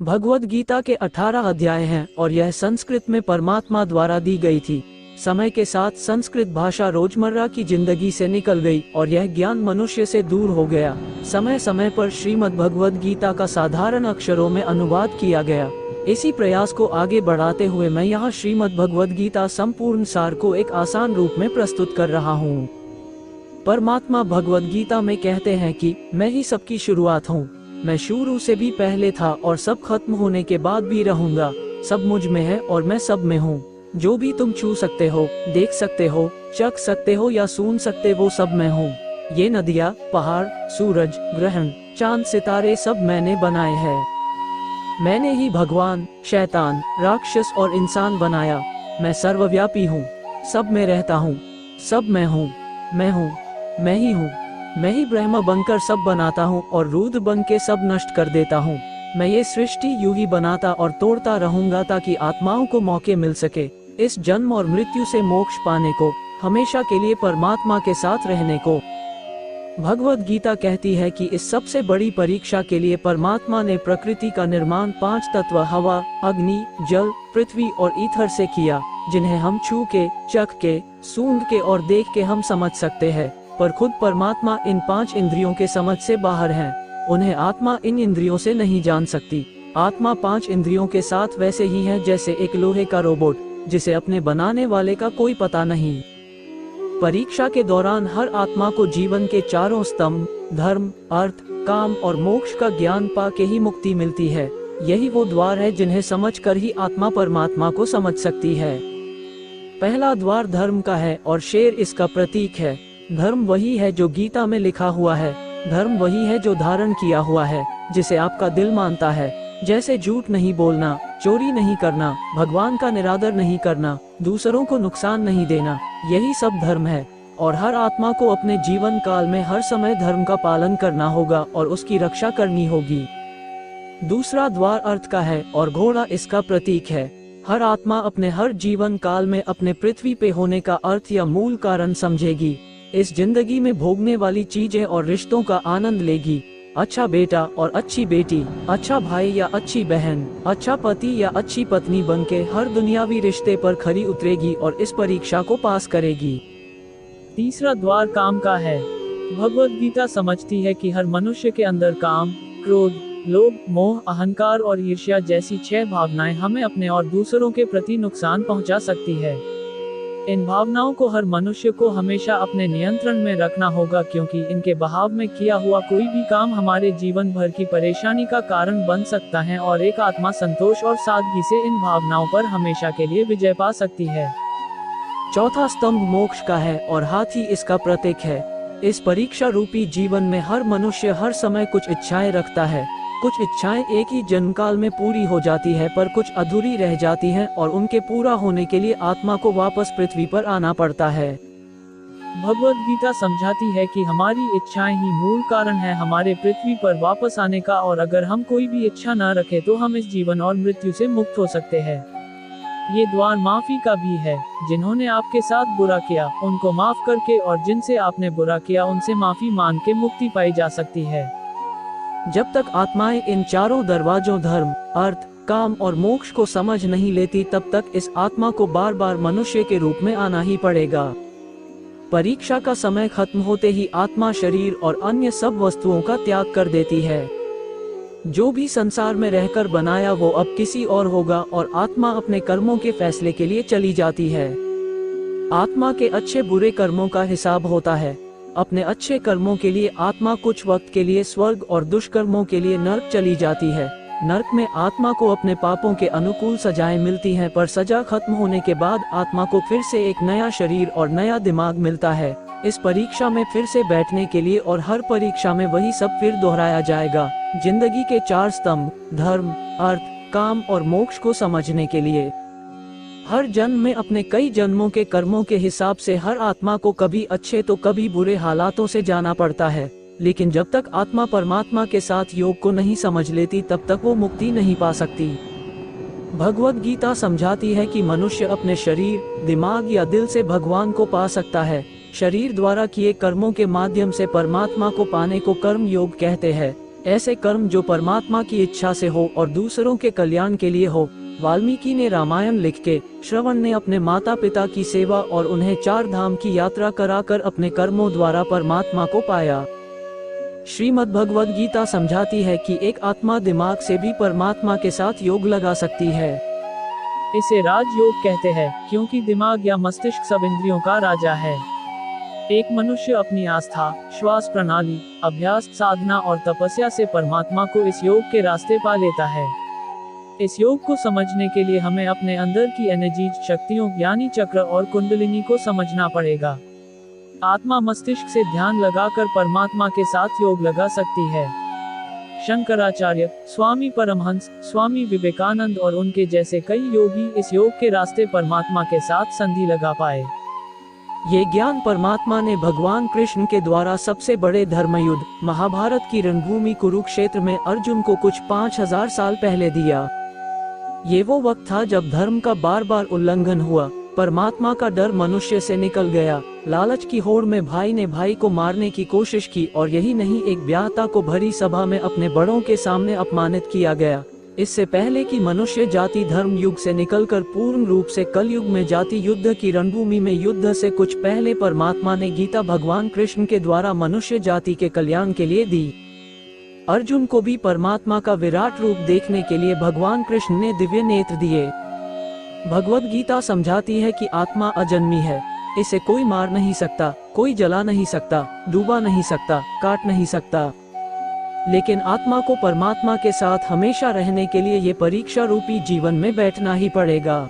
भगवद गीता के 18 अध्याय हैं और यह संस्कृत में परमात्मा द्वारा दी गई थी। समय के साथ संस्कृत भाषा रोजमर्रा की जिंदगी से निकल गई और यह ज्ञान मनुष्य से दूर हो गया। समय समय पर श्रीमद् भगवद गीता का साधारण अक्षरों में अनुवाद किया गया। इसी प्रयास को आगे बढ़ाते हुए मैं यहाँ श्रीमद् भगवद गीता संपूर्ण सार को एक आसान रूप में प्रस्तुत कर रहा हूँ। परमात्मा भगवद गीता में कहते हैं कि मैं ही सबकी शुरुआत हूँ, मैं शुरू से भी पहले था और सब खत्म होने के बाद भी रहूंगा। सब मुझ में है और मैं सब में हूँ। जो भी तुम छू सकते हो, देख सकते हो, चख सकते हो या सुन सकते वो सब मैं हूँ। ये नदियाँ, पहाड़, सूरज, ग्रहण, चांद, सितारे सब मैंने बनाए हैं। मैंने ही भगवान, शैतान, राक्षस और इंसान बनाया। मैं सर्वव्यापी हूँ, सब में रहता हूँ, सब मैं हूँ, मैं ही हूँ। मैं ही ब्रह्म बनकर सब बनाता हूँ और रुद्र बन के सब नष्ट कर देता हूँ। मैं ये सृष्टि यूं ही बनाता और तोड़ता रहूंगा ताकि आत्माओं को मौके मिल सके इस जन्म और मृत्यु से मोक्ष पाने को, हमेशा के लिए परमात्मा के साथ रहने को। भगवद गीता कहती है कि इस सबसे बड़ी परीक्षा के लिए परमात्मा ने प्रकृति का निर्माण 5 तत्व हवा, अग्नि, जल, पृथ्वी और ईथर से किया, जिन्हें हम छू के, चख के, सूंघ के और देख के हम समझ सकते हैं। पर खुद परमात्मा इन 5 इंद्रियों के समझ से बाहर हैं। उन्हें आत्मा इन इंद्रियों से नहीं जान सकती। आत्मा 5 इंद्रियों के साथ वैसे ही है जैसे एक लोहे का रोबोट, जिसे अपने बनाने वाले का कोई पता नहीं। परीक्षा के दौरान हर आत्मा को जीवन के 4 स्तंभ धर्म, अर्थ, काम और मोक्ष का ज्ञान पा के ही मुक्ति मिलती है। यही वो द्वार है जिन्हें समझकर ही आत्मा परमात्मा को समझ सकती है। पहला द्वार धर्म का है और शेर इसका प्रतीक है। धर्म वही है जो गीता में लिखा हुआ है। धर्म वही है जो धारण किया हुआ है, जिसे आपका दिल मानता है। जैसे झूठ नहीं बोलना, चोरी नहीं करना, भगवान का निरादर नहीं करना, दूसरों को नुकसान नहीं देना, यही सब धर्म है। और हर आत्मा को अपने जीवन काल में हर समय धर्म का पालन करना होगा और उसकी रक्षा करनी होगी। दूसरा द्वार अर्थ का है और घोड़ा इसका प्रतीक है। हर आत्मा अपने हर जीवन काल में अपने पृथ्वी पे होने का अर्थ या मूल कारण समझेगी। इस जिंदगी में भोगने वाली चीजें और रिश्तों का आनंद लेगी। अच्छा बेटा और अच्छी बेटी, अच्छा भाई या अच्छी बहन, अच्छा पति या अच्छी पत्नी बनके हर दुनियावी रिश्ते पर खरी उतरेगी और इस परीक्षा को पास करेगी। तीसरा द्वार काम का है। भगवद गीता समझती है कि हर मनुष्य के अंदर काम, क्रोध, लोभ, मोह, अहंकार और ईर्ष्या जैसी 6 भावनाएं हमें अपने और दूसरों के प्रति नुकसान पहुंचा सकती है। इन भावनाओं को हर मनुष्य को हमेशा अपने नियंत्रण में रखना होगा, क्योंकि इनके बहाव में किया हुआ कोई भी काम हमारे जीवन भर की परेशानी का कारण बन सकता है और एक आत्मा संतोष और सादगी से इन भावनाओं पर हमेशा के लिए विजय पा सकती है। चौथा स्तंभ मोक्ष का है और हाथी इसका प्रतीक है। इस परीक्षा रूपी जीवन में हर मनुष्य हर समय कुछ इच्छाएं रखता है। कुछ इच्छाएं एक ही जन्मकाल में पूरी हो जाती है, पर कुछ अधूरी रह जाती हैं और उनके पूरा होने के लिए आत्मा को वापस पृथ्वी पर आना पड़ता है। भगवद गीता समझाती है कि हमारी इच्छाएं ही मूल कारण है हमारे पृथ्वी पर वापस आने का, और अगर हम कोई भी इच्छा न रखें तो हम इस जीवन और मृत्यु से मुक्त हो सकते हैं। ये द्वार माफी का भी है। जिन्होंने आपके साथ बुरा किया उनको माफ करके और जिनसे आपने बुरा किया उनसे माफी मांग के मुक्ति पाई जा सकती है। जब तक आत्माएं इन 4 दरवाजों धर्म, अर्थ, काम और मोक्ष को समझ नहीं लेती, तब तक इस आत्मा को बार बार मनुष्य के रूप में आना ही पड़ेगा। परीक्षा का समय खत्म होते ही आत्मा शरीर और अन्य सब वस्तुओं का त्याग कर देती है। जो भी संसार में रहकर बनाया वो अब किसी और होगा और आत्मा अपने कर्मों के फैसले के लिए चली जाती है। आत्मा के अच्छे बुरे कर्मों का हिसाब होता है। अपने अच्छे कर्मों के लिए आत्मा कुछ वक्त के लिए स्वर्ग और दुष्कर्मों के लिए नरक चली जाती है। नरक में आत्मा को अपने पापों के अनुकूल सजाएं मिलती हैं, पर सजा खत्म होने के बाद आत्मा को फिर से एक नया शरीर और नया दिमाग मिलता है इस परीक्षा में फिर से बैठने के लिए, और हर परीक्षा में वही सब फिर दोहराया जाएगा। जिंदगी के 4 स्तंभ धर्म, अर्थ, काम और मोक्ष को समझने के लिए हर जन्म में अपने कई जन्मों के कर्मों के हिसाब से हर आत्मा को कभी अच्छे तो कभी बुरे हालातों से जाना पड़ता है। लेकिन जब तक आत्मा परमात्मा के साथ योग को नहीं समझ लेती तब तक वो मुक्ति नहीं पा सकती। भगवद गीता समझाती है कि मनुष्य अपने शरीर, दिमाग या दिल से भगवान को पा सकता है। शरीर द्वारा किए कर्मों के माध्यम से परमात्मा को पाने को कर्म योग कहते हैं। ऐसे कर्म जो परमात्मा की इच्छा से हो और दूसरों के कल्याण के लिए हो। वाल्मीकि ने रामायण लिख के, श्रवण ने अपने माता पिता की सेवा और उन्हें 4 धाम की यात्रा कराकर अपने कर्मों द्वारा परमात्मा को पाया। श्रीमद् भगवद गीता समझाती है कि एक आत्मा दिमाग से भी परमात्मा के साथ योग लगा सकती है। इसे राजयोग कहते हैं, क्योंकि दिमाग या मस्तिष्क सब इंद्रियों का राजा है। एक मनुष्य अपनी आस्था, श्वास प्रणाली, अभ्यास, साधना और तपस्या से परमात्मा को इस योग के रास्ते पा लेता है। इस योग को समझने के लिए हमें अपने अंदर की एनर्जीज, शक्तियों यानी चक्र और कुंडलिनी को समझना पड़ेगा। आत्मा मस्तिष्क से ध्यान लगाकर परमात्मा के साथ योग लगा सकती है। शंकराचार्य, स्वामी परमहंस, स्वामी विवेकानंद और उनके जैसे कई योगी इस योग के रास्ते परमात्मा के साथ संधि लगा पाए। ये ज्ञान परमात्मा ने भगवान कृष्ण के द्वारा सबसे बड़े धर्मयुद्ध महाभारत की रणभूमि कुरुक्षेत्र में अर्जुन को कुछ 5000 साल पहले दिया। ये वो वक्त था जब धर्म का बार बार उल्लंघन हुआ, परमात्मा का डर मनुष्य से निकल गया। लालच की होड़ में भाई ने भाई को मारने की कोशिश की और यही नहीं, एक ब्याहता को भरी सभा में अपने बड़ों के सामने अपमानित किया गया। इससे पहले कि मनुष्य जाति धर्म युग से निकलकर पूर्ण रूप से कलयुग में जाति युद्ध की रणभूमि में युद्ध से कुछ पहले परमात्मा ने गीता भगवान कृष्ण के द्वारा मनुष्य जाति के कल्याण के लिए दी। अर्जुन को भी परमात्मा का विराट रूप देखने के लिए भगवान कृष्ण ने दिव्य नेत्र दिए। भगवद गीता समझाती है कि आत्मा अजन्मी है, इसे कोई मार नहीं सकता, कोई जला नहीं सकता, डूबा नहीं सकता, काट नहीं सकता। लेकिन आत्मा को परमात्मा के साथ हमेशा रहने के लिए ये परीक्षा रूपी जीवन में बैठना ही पड़ेगा।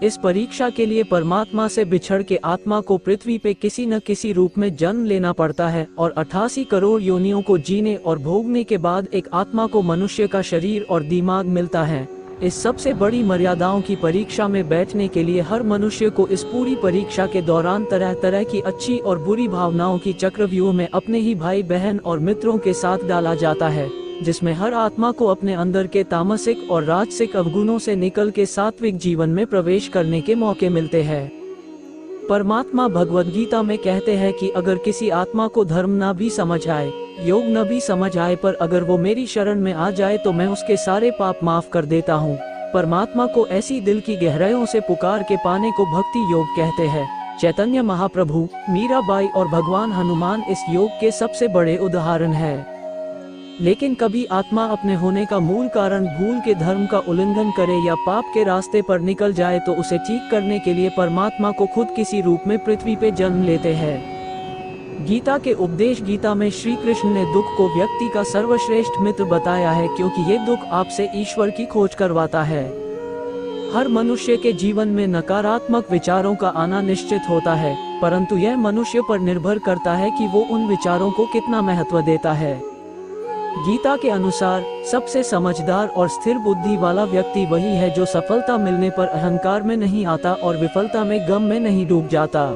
इस परीक्षा के लिए परमात्मा से बिछड़ के आत्मा को पृथ्वी पे किसी न किसी रूप में जन्म लेना पड़ता है और 88 करोड़ योनियों को जीने और भोगने के बाद एक आत्मा को मनुष्य का शरीर और दिमाग मिलता है। इस सबसे बड़ी मर्यादाओं की परीक्षा में बैठने के लिए हर मनुष्य को इस पूरी परीक्षा के दौरान तरह तरह की अच्छी और बुरी भावनाओं की चक्रव्यूह में अपने ही भाई बहन और मित्रों के साथ डाला जाता है, जिसमें हर आत्मा को अपने अंदर के तामसिक और राजसिक अवगुणों से निकल के सात्विक जीवन में प्रवेश करने के मौके मिलते हैं। परमात्मा भगवद गीता में कहते हैं कि अगर किसी आत्मा को धर्म न भी समझ आए, योग न भी समझ आए, पर अगर वो मेरी शरण में आ जाए तो मैं उसके सारे पाप माफ कर देता हूँ। परमात्मा को ऐसी दिल की गहराइयों से पुकार के पाने को भक्ति योग कहते हैं। चैतन्य महाप्रभु, मीराबाई और भगवान हनुमान इस योग के सबसे बड़े उदाहरण हैं। लेकिन कभी आत्मा अपने होने का मूल कारण भूल के धर्म का उल्लंघन करे या पाप के रास्ते पर निकल जाए तो उसे ठीक करने के लिए परमात्मा को खुद किसी रूप में पृथ्वी पे जन्म लेते हैं। गीता के उपदेश गीता में श्री कृष्ण ने दुख को व्यक्ति का सर्वश्रेष्ठ मित्र बताया है, क्योंकि ये दुख आपसे ईश्वर की खोज करवाता है। हर मनुष्य के जीवन में नकारात्मक विचारों का आना निश्चित होता है, परंतु यह मनुष्य पर निर्भर करता है कि वो उन विचारों को कितना महत्व देता है। गीता के अनुसार सबसे समझदार और स्थिर बुद्धि वाला व्यक्ति वही है जो सफलता मिलने पर अहंकार में नहीं आता और विफलता में गम में नहीं डूब जाता।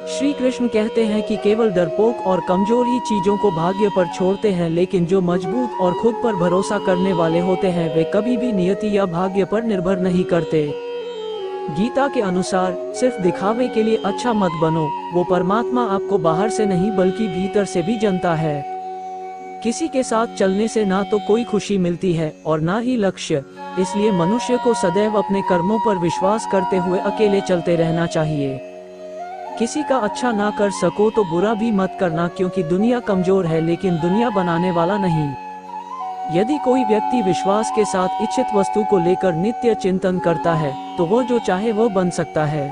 श्री कृष्ण कहते हैं कि केवल डरपोक और कमजोर ही चीजों को भाग्य पर छोड़ते हैं, लेकिन जो मजबूत और खुद पर भरोसा करने वाले होते हैं वे कभी भी नियति या भाग्य पर निर्भर नहीं करते। गीता के अनुसार सिर्फ दिखावे के लिए अच्छा मत बनो, वो परमात्मा आपको बाहर से नहीं बल्कि भीतर से भी जानता है। किसी के साथ चलने से ना तो कोई खुशी मिलती है और ना ही लक्ष्य, इसलिए मनुष्य को सदैव अपने कर्मों पर विश्वास करते हुए अकेले चलते रहना चाहिए। किसी का अच्छा ना कर सको तो बुरा भी मत करना, क्योंकि दुनिया कमजोर है लेकिन दुनिया बनाने वाला नहीं। यदि कोई व्यक्ति विश्वास के साथ इच्छित वस्तु को लेकर नित्य चिंतन करता है तो वो जो चाहे वो बन सकता है।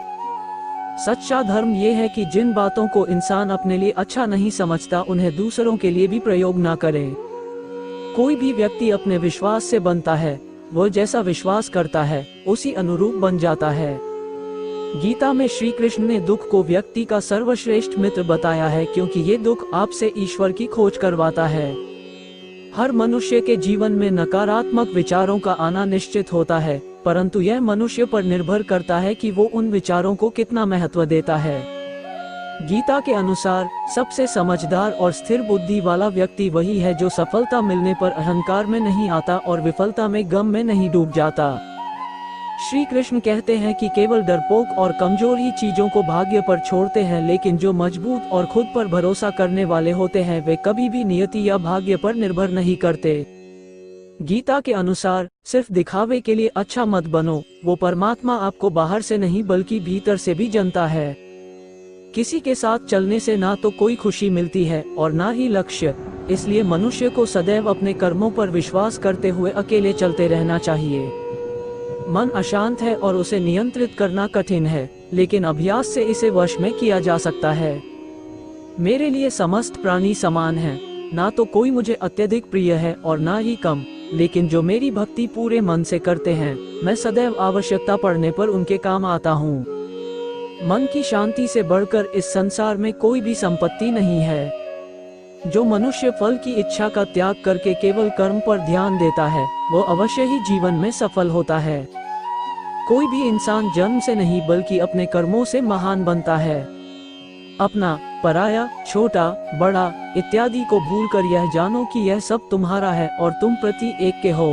सच्चा धर्म ये है कि जिन बातों को इंसान अपने लिए अच्छा नहीं समझता उन्हें दूसरों के लिए भी प्रयोग ना करे। कोई भी व्यक्ति अपने विश्वास से बनता है, वो जैसा विश्वास करता है उसी अनुरूप बन जाता है। गीता में श्री कृष्ण ने दुख को व्यक्ति का सर्वश्रेष्ठ मित्र बताया है, क्योंकि ये दुख आपसे ईश्वर की खोज करवाता है। हर मनुष्य के जीवन में नकारात्मक विचारों का आना निश्चित होता है, परंतु यह मनुष्य पर निर्भर करता है कि वो उन विचारों को कितना महत्व देता है। गीता के अनुसार सबसे समझदार और स्थिर बुद्धि वाला व्यक्ति वही है जो सफलता मिलने पर अहंकार में नहीं आता और विफलता में गम में नहीं डूब जाता। श्री कृष्ण कहते हैं कि केवल डरपोक और कमजोर ही चीजों को भाग्य पर छोड़ते हैं, लेकिन जो मजबूत और खुद पर भरोसा करने वाले होते हैं वे कभी भी नियति या भाग्य पर निर्भर नहीं करते। गीता के अनुसार सिर्फ दिखावे के लिए अच्छा मत बनो, वो परमात्मा आपको बाहर से नहीं बल्कि भीतर से भी जानता है। किसी के साथ चलने से ना तो कोई खुशी मिलती है और ना ही लक्ष्य, इसलिए मनुष्य को सदैव अपने कर्मों पर विश्वास करते हुए अकेले चलते रहना चाहिए। मन अशांत है और उसे नियंत्रित करना कठिन है, लेकिन अभ्यास से इसे वश में किया जा सकता है। मेरे लिए समस्त प्राणी समान हैं, ना तो कोई मुझे अत्यधिक प्रिय है और ना ही कम, लेकिन जो मेरी भक्ति पूरे मन से करते हैं मैं सदैव आवश्यकता पड़ने पर उनके काम आता हूँ। मन की शांति से बढ़कर इस संसार में कोई भी संपत्ति नहीं है। जो मनुष्य फल की इच्छा का त्याग करके केवल कर्म पर ध्यान देता है वो अवश्य ही जीवन में सफल होता है। कोई भी इंसान जन्म से नहीं बल्कि अपने कर्मों से महान बनता है। अपना, पराया, छोटा, बड़ा इत्यादि को भूलकर यह जानो कि यह सब तुम्हारा है और तुम प्रति एक के हो।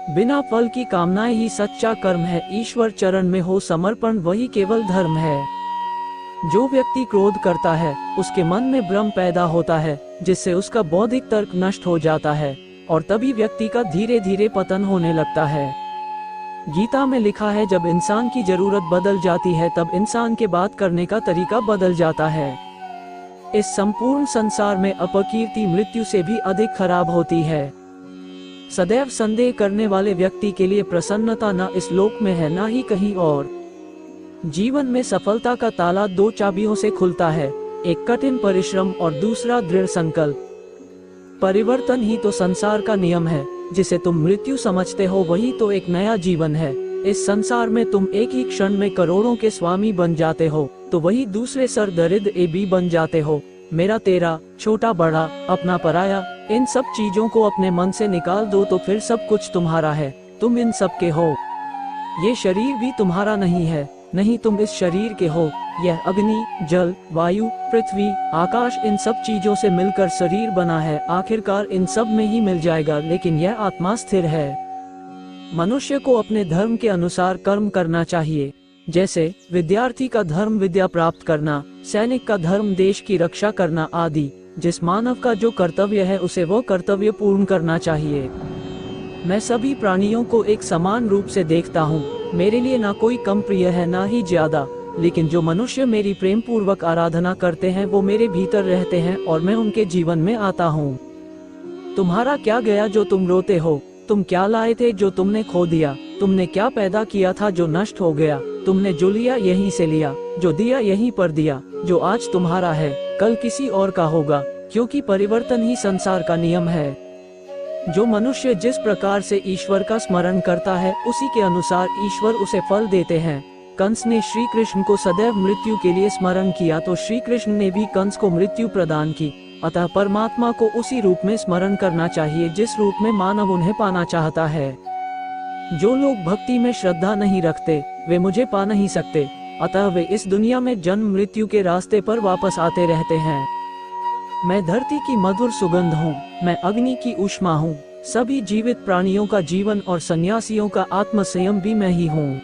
बिना फल की कामनाएं ही सच्चा कर्म है। ईश्वर चरण में हो समर्पण वही केवल धर्म है। जो व्यक्ति क्रोध करता है उसके मन में भ्रम पैदा होता है, जिससे उसका बौद्धिक तर्क नष्ट हो जाता है और तभी व्यक्ति का धीरे धीरे पतन होने लगता है। गीता में लिखा है, जब इंसान की जरूरत बदल जाती है तब इंसान के बात करने का तरीका बदल जाता है। इस संपूर्ण संसार में अपकीर्ति मृत्यु से भी अधिक खराब होती है। सदैव संदेह करने वाले व्यक्ति के लिए प्रसन्नता न इस लोक में है न ही कहीं और। जीवन में सफलता का ताला दो चाबियों से खुलता है, एक कठिन परिश्रम और दूसरा दृढ़ संकल्प। परिवर्तन ही तो संसार का नियम है। जिसे तुम मृत्यु समझते हो वही तो एक नया जीवन है। इस संसार में तुम एक ही क्षण में करोड़ों के स्वामी बन जाते हो तो वही दूसरे सर दरिद्र भी बन जाते हो। मेरा तेरा, छोटा बड़ा, अपना पराया, इन सब चीजों को अपने मन से निकाल दो तो फिर सब कुछ तुम्हारा है। तुम इन सब के हो। ये शरीर भी तुम्हारा नहीं है, नहीं तुम इस शरीर के हो। यह अग्नि, जल, वायु, पृथ्वी, आकाश इन सब चीजों से मिलकर शरीर बना है। आखिरकार इन सब में ही मिल जाएगा, लेकिन यह आत्मा स्थिर है। मनुष्य को अपने धर्म के अनुसार कर्म करना चाहिए। जैसे विद्यार्थी का धर्म विद्या प्राप्त करना, सैनिक का धर्म देश की रक्षा करना आदि। जिस मानव का जो कर्तव्य है उसे वो कर्तव्य पूर्ण करना चाहिए। मैं सभी प्राणियों को एक समान रूप से देखता हूँ। मेरे लिए ना कोई कम प्रिय है ना ही ज्यादा, लेकिन जो मनुष्य मेरी प्रेम पूर्वक आराधना करते हैं वो मेरे भीतर रहते हैं और मैं उनके जीवन में आता हूँ। तुम्हारा क्या गया जो तुम रोते हो? तुम क्या लाए थे जो तुमने खो दिया? तुमने क्या पैदा किया था जो नष्ट हो गया? तुमने जो लिया यहीं से लिया, जो दिया यहीं पर दिया। जो आज तुम्हारा है कल किसी और का होगा, क्योंकि परिवर्तन ही संसार का नियम है। जो मनुष्य जिस प्रकार से ईश्वर का स्मरण करता है उसी के अनुसार ईश्वर उसे फल देते हैं। कंस ने श्री कृष्ण को सदैव मृत्यु के लिए स्मरण किया तो श्री कृष्ण ने भी कंस को मृत्यु प्रदान की। अतः परमात्मा को उसी रूप में स्मरण करना चाहिए जिस रूप में मानव उन्हें पाना चाहता है। जो लोग भक्ति में श्रद्धा नहीं रखते वे मुझे पा नहीं सकते, अतः वे इस दुनिया में जन्म मृत्यु के रास्ते पर वापस आते रहते हैं। मैं धरती की मधुर सुगंध हूँ, मैं अग्नि की ऊष्मा हूँ। सभी जीवित प्राणियों का जीवन और सन्यासियों का आत्म संयम भी मैं ही हूँ।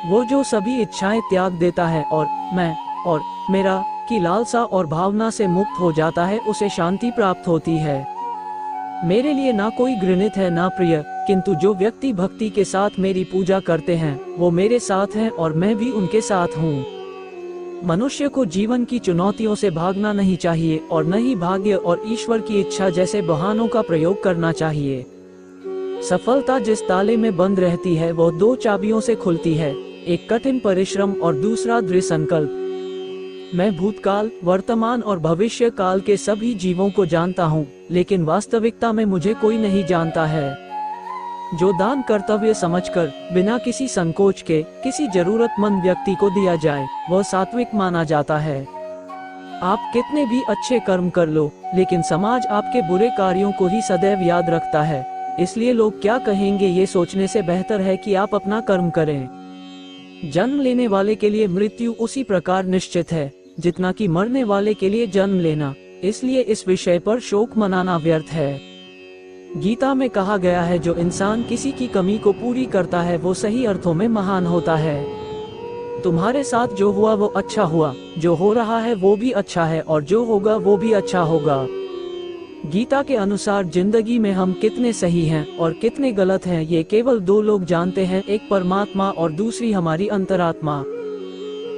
वो जो सभी इच्छाएं त्याग देता है और मैं और मेरा की लालसा और भावना से मुक्त हो जाता है उसे शांति प्राप्त होती है। मेरे लिए ना कोई घृणित है ना प्रिय, किंतु जो व्यक्ति भक्ति के साथ मेरी पूजा करते हैं वो मेरे साथ हैं और मैं भी उनके साथ हूँ। मनुष्य को जीवन की चुनौतियों से भागना नहीं चाहिए और न ही भाग्य और ईश्वर की इच्छा जैसे बहानों का प्रयोग करना चाहिए। सफलता जिस ताले में बंद रहती है वो दो चाबियों से खुलती है, एक कठिन परिश्रम और दूसरा दृढ़ संकल्प। मैं भूतकाल, वर्तमान और भविष्य काल के सभी जीवों को जानता हूँ, लेकिन वास्तविकता में मुझे कोई नहीं जानता है। जो दान कर्तव्य समझकर बिना किसी संकोच के किसी जरूरतमंद व्यक्ति को दिया जाए वह सात्विक माना जाता है। आप कितने भी अच्छे कर्म कर लो, लेकिन समाज आपके बुरे कार्यों को ही सदैव याद रखता है। इसलिए लोग क्या कहेंगे ये सोचने से बेहतर है कि आप अपना कर्म करें। जन्म लेने वाले के लिए मृत्यु उसी प्रकार निश्चित है जितना कि मरने वाले के लिए जन्म लेना, इसलिए इस विषय पर शोक मनाना व्यर्थ है। गीता में कहा गया है, जो इंसान किसी की कमी को पूरी करता है वो सही अर्थों में महान होता है। तुम्हारे साथ जो हुआ वो अच्छा हुआ, जो हो रहा है वो भी अच्छा है, और जो होगा वो भी अच्छा होगा। गीता के अनुसार जिंदगी में हम कितने सही हैं और कितने गलत हैं ये केवल दो लोग जानते हैं, एक परमात्मा और दूसरी हमारी अंतरात्मा।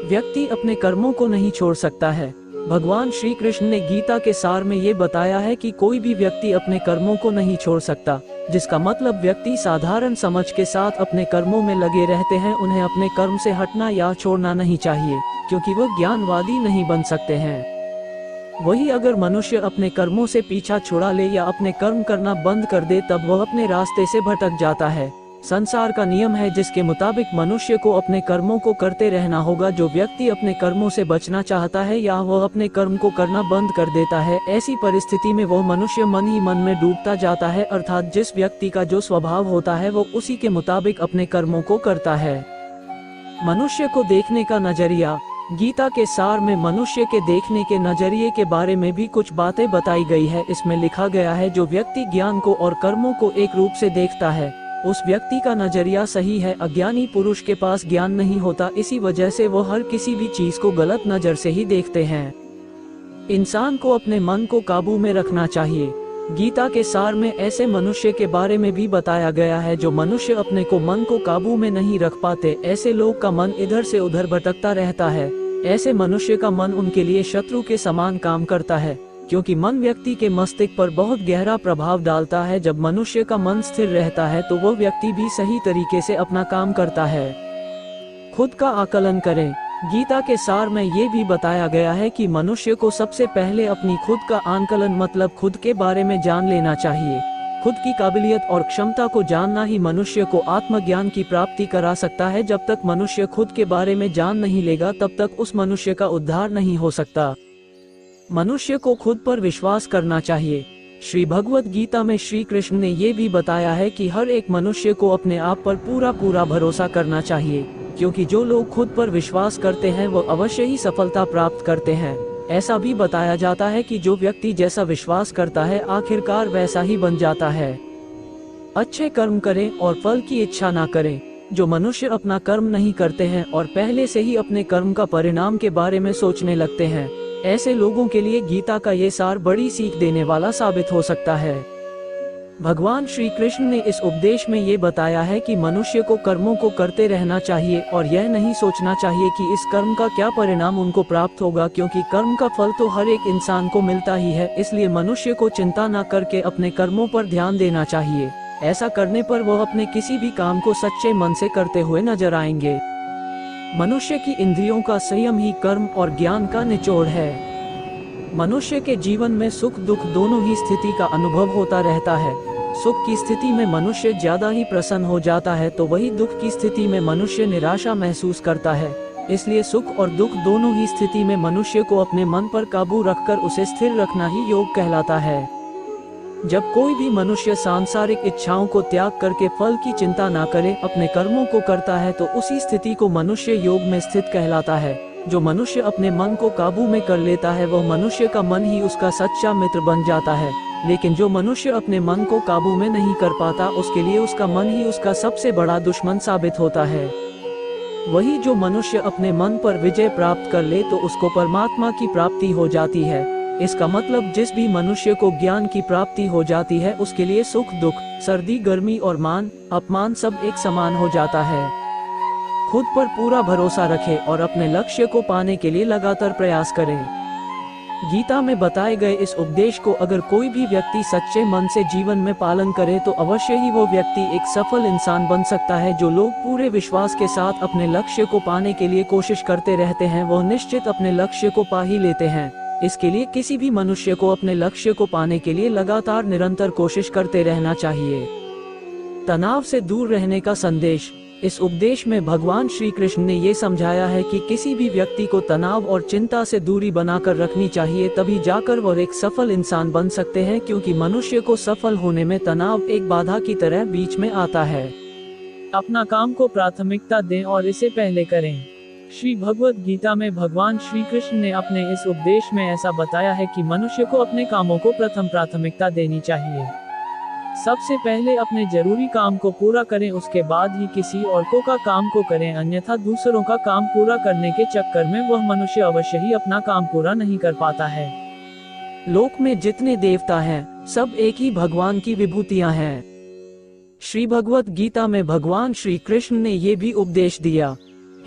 व्यक्ति अपने कर्मों को नहीं छोड़ सकता है। भगवान श्री कृष्ण ने गीता के सार में ये बताया है कि कोई भी व्यक्ति अपने कर्मों को नहीं छोड़ सकता, जिसका मतलब व्यक्ति साधारण समझ के साथ अपने कर्मों में लगे रहते हैं। उन्हें अपने कर्म से हटना या छोड़ना नहीं चाहिए, क्योंकि वो ज्ञानवादी नहीं बन सकते हैं। वही अगर मनुष्य अपने कर्मों से पीछा छुड़ा ले या अपने कर्म करना बंद कर दे, तब वह अपने रास्ते से भटक जाता है। संसार का नियम है जिसके मुताबिक मनुष्य को अपने कर्मों को करते रहना होगा। जो व्यक्ति अपने कर्मों से बचना चाहता है या वह अपने कर्म को करना बंद कर देता है, ऐसी परिस्थिति में वह मनुष्य मन ही मन में डूबता जाता है, अर्थात जिस व्यक्ति का जो स्वभाव होता है वो उसी के मुताबिक अपने कर्मों को करता है। मनुष्य को देखने का नजरिया। गीता के सार में मनुष्य के देखने के नजरिए के बारे में भी कुछ बातें बताई गई है। इसमें लिखा गया है, जो व्यक्ति ज्ञान को और कर्मों को एक रूप से देखता है उस व्यक्ति का नजरिया सही है। अज्ञानी पुरुष के पास ज्ञान नहीं होता, इसी वजह से वो हर किसी भी चीज को गलत नजर से ही देखते हैं। इंसान को अपने मन को काबू में रखना चाहिए। गीता के सार में ऐसे मनुष्य के बारे में भी बताया गया है, जो मनुष्य अपने को मन को काबू में नहीं रख पाते। ऐसे लोग का मन इधर से उधर भटकता रहता है। ऐसे मनुष्य का मन उनके लिए शत्रु के समान काम करता है, क्योंकि मन व्यक्ति के मस्तिष्क पर बहुत गहरा प्रभाव डालता है। जब मनुष्य का मन स्थिर रहता है तो वो व्यक्ति भी सही तरीके से अपना काम करता है। खुद का आकलन करें। गीता के सार में ये भी बताया गया है कि मनुष्य को सबसे पहले अपनी खुद का आकलन मतलब खुद के बारे में जान लेना चाहिए। खुद की काबिलियत और क्षमता को जानना ही मनुष्य को आत्मज्ञान की प्राप्ति करा सकता है। जब तक मनुष्य खुद के बारे में जान नहीं लेगा, तब तक उस मनुष्य का उद्धार नहीं हो सकता। मनुष्य को खुद पर विश्वास करना चाहिए। श्री भगवत गीता में श्री कृष्ण ने ये भी बताया है कि हर एक मनुष्य को अपने आप पर पूरा भरोसा करना चाहिए, क्योंकि जो लोग खुद पर विश्वास करते हैं वो अवश्य ही सफलता प्राप्त करते हैं। ऐसा भी बताया जाता है कि जो व्यक्ति जैसा विश्वास करता है आखिरकार वैसा ही बन जाता है। अच्छे कर्म करें और फल की इच्छा ना करें। जो मनुष्य अपना कर्म नहीं करते हैं और पहले से ही अपने कर्म का परिणाम के बारे में सोचने लगते हैं, ऐसे लोगों के लिए गीता का ये सार बड़ी सीख देने वाला साबित हो सकता है। भगवान श्री कृष्ण ने इस उपदेश में ये बताया है कि मनुष्य को कर्मों को करते रहना चाहिए और यह नहीं सोचना चाहिए कि इस कर्म का क्या परिणाम उनको प्राप्त होगा, क्योंकि कर्म का फल तो हर एक इंसान को मिलता ही है। इसलिए मनुष्य को चिंता न करके अपने कर्मों पर ध्यान देना चाहिए। ऐसा करने पर वह अपने किसी भी काम को सच्चे मन से करते हुए नजर आएंगे। मनुष्य की इंद्रियों का संयम ही कर्म और ज्ञान का निचोड़ है। मनुष्य के जीवन में सुख दुख दोनों ही स्थिति का अनुभव होता रहता है। सुख की स्थिति में मनुष्य ज्यादा ही प्रसन्न हो जाता है, तो वही दुख की स्थिति में मनुष्य निराशा महसूस करता है। इसलिए सुख और दुख दोनों ही स्थिति में मनुष्य को अपने मन पर काबू रखकर उसे स्थिर रखना ही योग कहलाता है। जब कोई भी मनुष्य सांसारिक इच्छाओं को त्याग करके फल की चिंता ना करे, अपने कर्मों को करता है, तो उसी स्थिति को मनुष्य योग में स्थित कहलाता है। जो मनुष्य अपने मन को काबू में कर लेता है, वह मनुष्य का मन ही उसका सच्चा मित्र बन जाता है। लेकिन जो मनुष्य अपने मन को काबू में नहीं कर पाता, उसके लिए उसका मन ही उसका सबसे बड़ा दुश्मन साबित होता है। वही जो मनुष्य अपने मन पर विजय प्राप्त कर ले, तो उसको परमात्मा की प्राप्ति हो जाती है। इसका मतलब जिस भी मनुष्य को ज्ञान की प्राप्ति हो जाती है, उसके लिए सुख दुख, सर्दी गर्मी और मान अपमान सब एक समान हो जाता है। खुद पर पूरा भरोसा रखें और अपने लक्ष्य को पाने के लिए लगातार प्रयास करें। गीता में बताए गए इस उपदेश को अगर कोई भी व्यक्ति सच्चे मन से जीवन में पालन करे, तो अवश्य ही वो व्यक्ति एक सफल इंसान बन सकता है। जो लोग पूरे विश्वास के साथ अपने लक्ष्य को पाने के लिए कोशिश करते रहते हैं, वह निश्चित अपने लक्ष्य को पा ही लेते हैं। इसके लिए किसी भी मनुष्य को अपने लक्ष्य को पाने के लिए लगातार निरंतर कोशिश करते रहना चाहिए। तनाव से दूर रहने का संदेश। इस उपदेश में भगवान श्री कृष्ण ने ये समझाया है कि किसी भी व्यक्ति को तनाव और चिंता से दूरी बनाकर रखनी चाहिए, तभी जाकर वह एक सफल इंसान बन सकते हैं। क्योंकि मनुष्य को सफल होने में तनाव एक बाधा की तरह बीच में आता है। अपना काम को प्राथमिकता दें और इसे पहले करें। श्री भगवत गीता में भगवान श्री कृष्ण ने अपने इस उपदेश में ऐसा बताया है कि मनुष्य को अपने कामों को प्रथम प्राथमिकता देनी चाहिए। सबसे पहले अपने जरूरी काम को पूरा करें, उसके बाद ही किसी और का काम को करें, अन्यथा दूसरों का काम पूरा करने के चक्कर में वह मनुष्य अवश्य ही अपना काम पूरा नहीं कर पाता है। लोक में जितने देवता हैं, सब एक ही भगवान की विभूतियां हैं। श्री भगवत गीता में भगवान श्री कृष्ण ने ये भी उपदेश दिया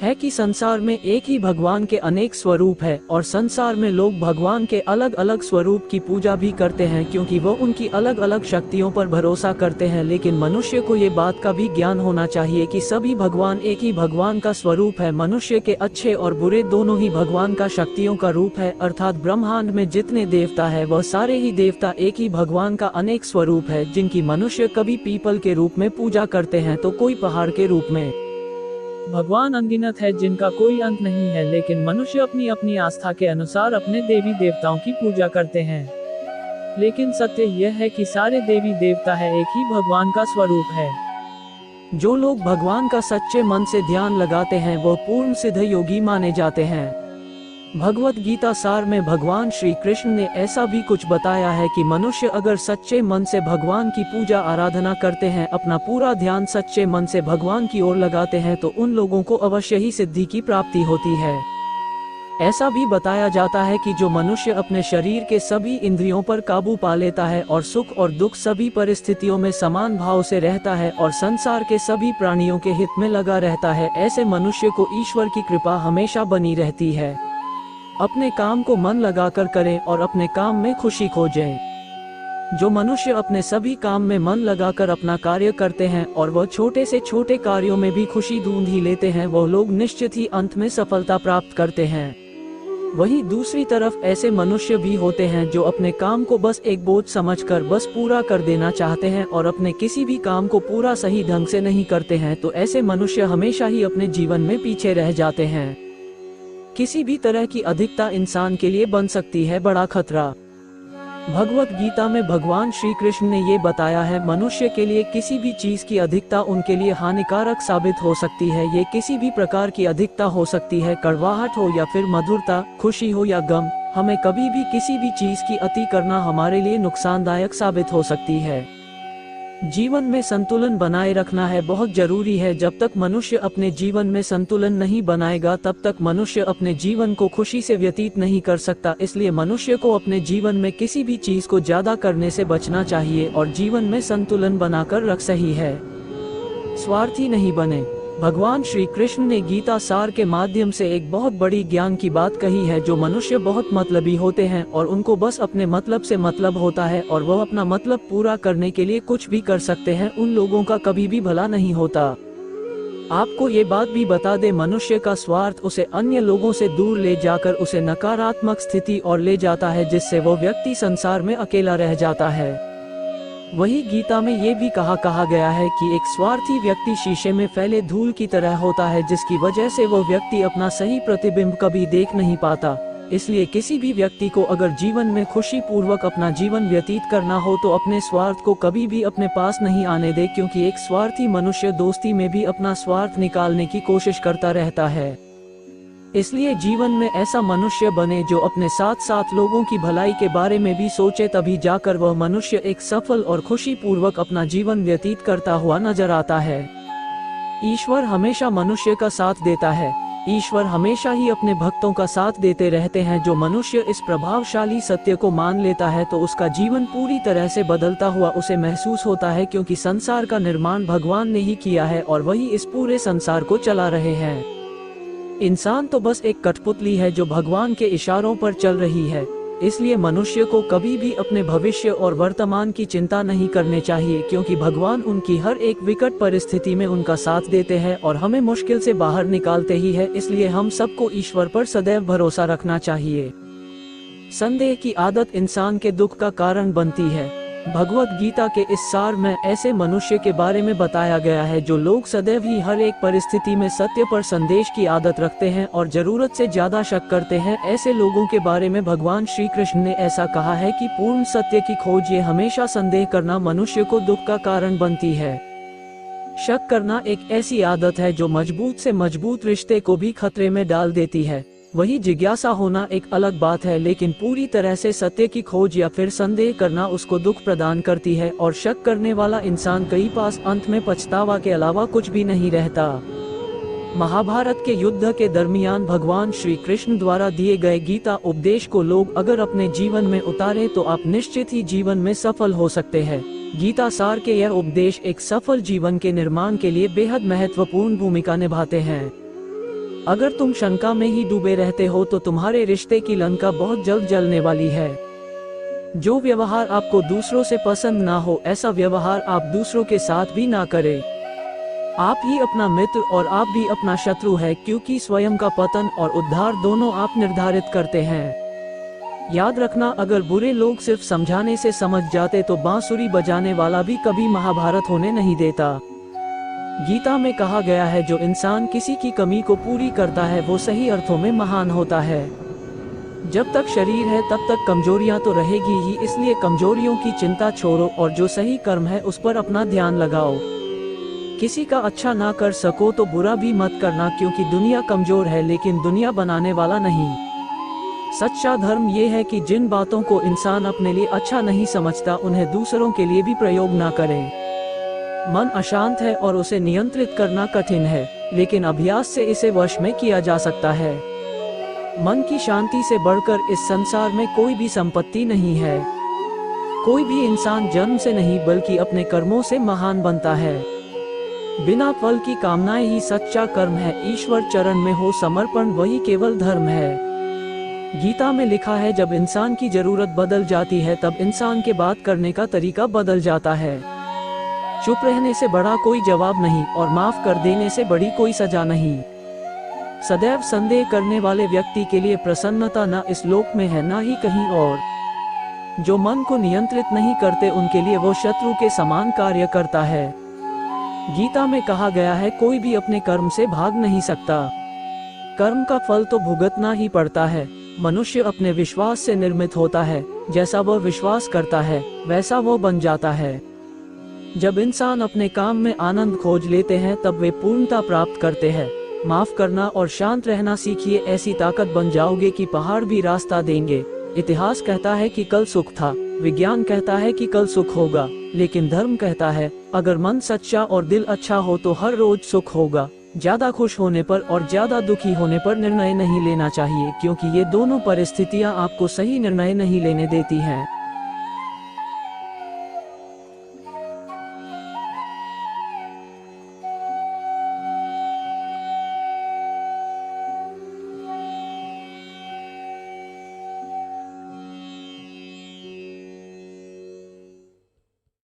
है कि संसार में एक ही भगवान के अनेक स्वरूप है और संसार में लोग भगवान के अलग अलग स्वरूप की पूजा भी करते हैं, क्योंकि वो उनकी अलग अलग शक्तियों पर भरोसा करते हैं। लेकिन मनुष्य को ये बात का भी ज्ञान होना चाहिए कि सभी भगवान एक ही भगवान का स्वरूप है। मनुष्य के अच्छे और बुरे दोनों ही भगवान का शक्तियों का रूप है, अर्थात ब्रह्मांड में जितने देवता है वह सारे ही देवता एक ही भगवान का अनेक स्वरूप है, जिनकी मनुष्य कभी पीपल के रूप में पूजा करते हैं तो कोई पहाड़ के रूप में। भगवान अनगिनत है जिनका कोई अंत नहीं है, लेकिन मनुष्य अपनी अपनी आस्था के अनुसार अपने देवी देवताओं की पूजा करते हैं। लेकिन सत्य यह है कि सारे देवी देवता है एक ही भगवान का स्वरूप है। जो लोग भगवान का सच्चे मन से ध्यान लगाते हैं वो पूर्ण सिद्ध योगी माने जाते हैं। भगवत गीता सार में भगवान श्री कृष्ण ने ऐसा भी कुछ बताया है कि मनुष्य अगर सच्चे मन से भगवान की पूजा आराधना करते हैं, अपना पूरा ध्यान सच्चे मन से भगवान की ओर लगाते हैं, तो उन लोगों को अवश्य ही सिद्धि की प्राप्ति होती है। ऐसा भी बताया जाता है कि जो मनुष्य अपने शरीर के सभी इंद्रियों पर काबू पा लेता है और सुख और दुख सभी परिस्थितियों में समान भाव से रहता है और संसार के सभी प्राणियों के हित में लगा रहता है, ऐसे मनुष्य को ईश्वर की कृपा हमेशा बनी रहती है। अपने काम को मन लगाकर करें और अपने काम में खुशी खोजें। जो मनुष्य अपने सभी काम में मन लगाकर अपना कार्य करते हैं और वह छोटे से छोटे कार्यों में भी खुशी ढूंढ ही लेते हैं, वह लोग निश्चित ही अंत में सफलता प्राप्त करते हैं। वहीं दूसरी तरफ ऐसे मनुष्य भी होते हैं जो अपने काम को बस एक बोझ समझकर बस पूरा कर देना चाहते हैं और अपने किसी भी काम को पूरा सही ढंग से नहीं करते हैं, तो ऐसे मनुष्य हमेशा ही अपने जीवन में पीछे रह जाते हैं। किसी भी तरह की अधिकता इंसान के लिए बन सकती है बड़ा खतरा। भगवत गीता में भगवान श्री कृष्ण ने ये बताया है, मनुष्य के लिए किसी भी चीज की अधिकता उनके लिए हानिकारक साबित हो सकती है। ये किसी भी प्रकार की अधिकता हो सकती है, कड़वाहट हो या फिर मधुरता, खुशी हो या गम। हमें कभी भी किसी भी चीज की अति करना हमारे लिए नुकसानदायक साबित हो सकती है। जीवन में संतुलन बनाए रखना है बहुत जरूरी है। जब तक मनुष्य अपने जीवन में संतुलन नहीं बनाएगा तब तक मनुष्य अपने जीवन को खुशी से व्यतीत नहीं कर सकता। इसलिए मनुष्य को अपने जीवन में किसी भी चीज को ज्यादा करने से बचना चाहिए और जीवन में संतुलन बनाकर रख सही है। स्वार्थी नहीं बने। भगवान श्री कृष्ण ने गीता सार के माध्यम से एक बहुत बड़ी ज्ञान की बात कही है। जो मनुष्य बहुत मतलबी होते हैं और उनको बस अपने मतलब से मतलब होता है और वह अपना मतलब पूरा करने के लिए कुछ भी कर सकते हैं, उन लोगों का कभी भी भला नहीं होता। आपको ये बात भी बता दे, मनुष्य का स्वार्थ उसे अन्य लोगों से दूर ले जाकर उसे नकारात्मक स्थिति और ले जाता है, जिससे वो व्यक्ति संसार में अकेला रह जाता है। वही गीता में ये भी कहा गया है कि एक स्वार्थी व्यक्ति शीशे में फैले धूल की तरह होता है, जिसकी वजह से वो व्यक्ति अपना सही प्रतिबिंब कभी देख नहीं पाता। इसलिए किसी भी व्यक्ति को अगर जीवन में खुशी पूर्वक अपना जीवन व्यतीत करना हो तो अपने स्वार्थ को कभी भी अपने पास नहीं आने दे, क्योंकि एक स्वार्थी मनुष्य दोस्ती में भी अपना स्वार्थ निकालने की कोशिश करता रहता है। इसलिए जीवन में ऐसा मनुष्य बने जो अपने साथ साथ लोगों की भलाई के बारे में भी सोचे, तभी जाकर वह मनुष्य एक सफल और खुशी पूर्वक अपना जीवन व्यतीत करता हुआ नजर आता है। ईश्वर हमेशा मनुष्य का साथ देता है। ईश्वर हमेशा ही अपने भक्तों का साथ देते रहते हैं। जो मनुष्य इस प्रभावशाली सत्य को मान लेता है तो उसका जीवन पूरी तरह से बदलता हुआ उसे महसूस होता है, क्योंकि संसार का निर्माण भगवान ने ही किया है और वही इस पूरे संसार को चला रहे हैं। इंसान तो बस एक कठपुतली है जो भगवान के इशारों पर चल रही है। इसलिए मनुष्य को कभी भी अपने भविष्य और वर्तमान की चिंता नहीं करनी चाहिए, क्योंकि भगवान उनकी हर एक विकट परिस्थिति में उनका साथ देते हैं और हमें मुश्किल से बाहर निकालते ही है। इसलिए हम सबको ईश्वर पर सदैव भरोसा रखना चाहिए। संदेह की आदत इंसान के दुख का कारण बनती है। भगवत गीता के इस सार में ऐसे मनुष्य के बारे में बताया गया है जो लोग सदैव ही हर एक परिस्थिति में सत्य पर संदेश की आदत रखते हैं और जरूरत से ज्यादा शक करते हैं। ऐसे लोगों के बारे में भगवान श्री कृष्ण ने ऐसा कहा है कि पूर्ण सत्य की खोज, ये हमेशा संदेह करना मनुष्य को दुख का कारण बनती है। शक करना एक ऐसी आदत है जो मजबूत से मजबूत रिश्ते को भी खतरे में डाल देती है। वही जिज्ञासा होना एक अलग बात है, लेकिन पूरी तरह से सत्य की खोज या फिर संदेह करना उसको दुख प्रदान करती है, और शक करने वाला इंसान कई पास अंत में पछतावा के अलावा कुछ भी नहीं रहता। महाभारत के युद्ध के दरमियान भगवान श्री कृष्ण द्वारा दिए गए गीता उपदेश को लोग अगर अपने जीवन में उतारे तो आप निश्चित ही जीवन में सफल हो सकते हैं। गीता सार के यह उपदेश एक सफल जीवन के निर्माण के लिए बेहद महत्वपूर्ण भूमिका निभाते हैं। अगर तुम शंका में ही डूबे रहते हो तो तुम्हारे रिश्ते की लंका बहुत जल्द जलने वाली है। जो व्यवहार आपको दूसरों से पसंद ना हो, ऐसा व्यवहार आप दूसरों के साथ भी ना करें। आप ही अपना मित्र और आप भी अपना शत्रु है, क्योंकि स्वयं का पतन और उद्धार दोनों आप निर्धारित करते हैं। याद रखना, अगर बुरे लोग सिर्फ समझाने से समझ जाते तो बांसुरी बजाने वाला भी कभी महाभारत होने नहीं देता। गीता में कहा गया है, जो इंसान किसी की कमी को पूरी करता है वो सही अर्थों में महान होता है। जब तक शरीर है तब तक कमजोरियां तो रहेगी ही, इसलिए कमजोरियों की चिंता छोड़ो और जो सही कर्म है उस पर अपना ध्यान लगाओ। किसी का अच्छा ना कर सको तो बुरा भी मत करना, क्योंकि दुनिया कमजोर है लेकिन दुनिया बनाने वाला नहीं। सच्चा धर्म ये है कि जिन बातों को इंसान अपने लिए अच्छा नहीं समझता उन्हें दूसरों के लिए भी प्रयोग ना करे। मन अशांत है और उसे नियंत्रित करना कठिन है, लेकिन अभ्यास से इसे वश में किया जा सकता है। मन की शांति से बढ़कर इस संसार में कोई भी संपत्ति नहीं है। कोई भी इंसान जन्म से नहीं बल्कि अपने कर्मों से महान बनता है। बिना फल की कामनाएं ही सच्चा कर्म है। ईश्वर चरण में हो समर्पण, वही केवल धर्म है। गीता में लिखा है, जब इंसान की जरूरत बदल जाती है तब इंसान के बात करने का तरीका बदल जाता है। चुप रहने से बड़ा कोई जवाब नहीं और माफ कर देने से बड़ी कोई सजा नहीं। सदैव संदेह करने वाले व्यक्ति के लिए प्रसन्नता न इस लोक में है न ही कहीं और। जो मन को नियंत्रित नहीं करते उनके लिए वो शत्रु के समान कार्य करता है। गीता में कहा गया है, कोई भी अपने कर्म से भाग नहीं सकता। कर्म का फल तो भुगतना ही पड़ता है। मनुष्य अपने विश्वास से निर्मित होता है। जैसा वह विश्वास करता है वैसा वो बन जाता है। जब इंसान अपने काम में आनंद खोज लेते हैं तब वे पूर्णता प्राप्त करते हैं। माफ करना और शांत रहना सीखिए, ऐसी ताकत बन जाओगे कि पहाड़ भी रास्ता देंगे। इतिहास कहता है कि कल सुख था, विज्ञान कहता है कि कल सुख होगा, लेकिन धर्म कहता है अगर मन सच्चा और दिल अच्छा हो तो हर रोज सुख होगा। ज्यादा खुश होने पर और ज्यादा दुखी होने पर निर्णय नहीं लेना चाहिए, क्योंकि ये दोनों परिस्थितियां आपको सही निर्णय नहीं लेने देती हैं।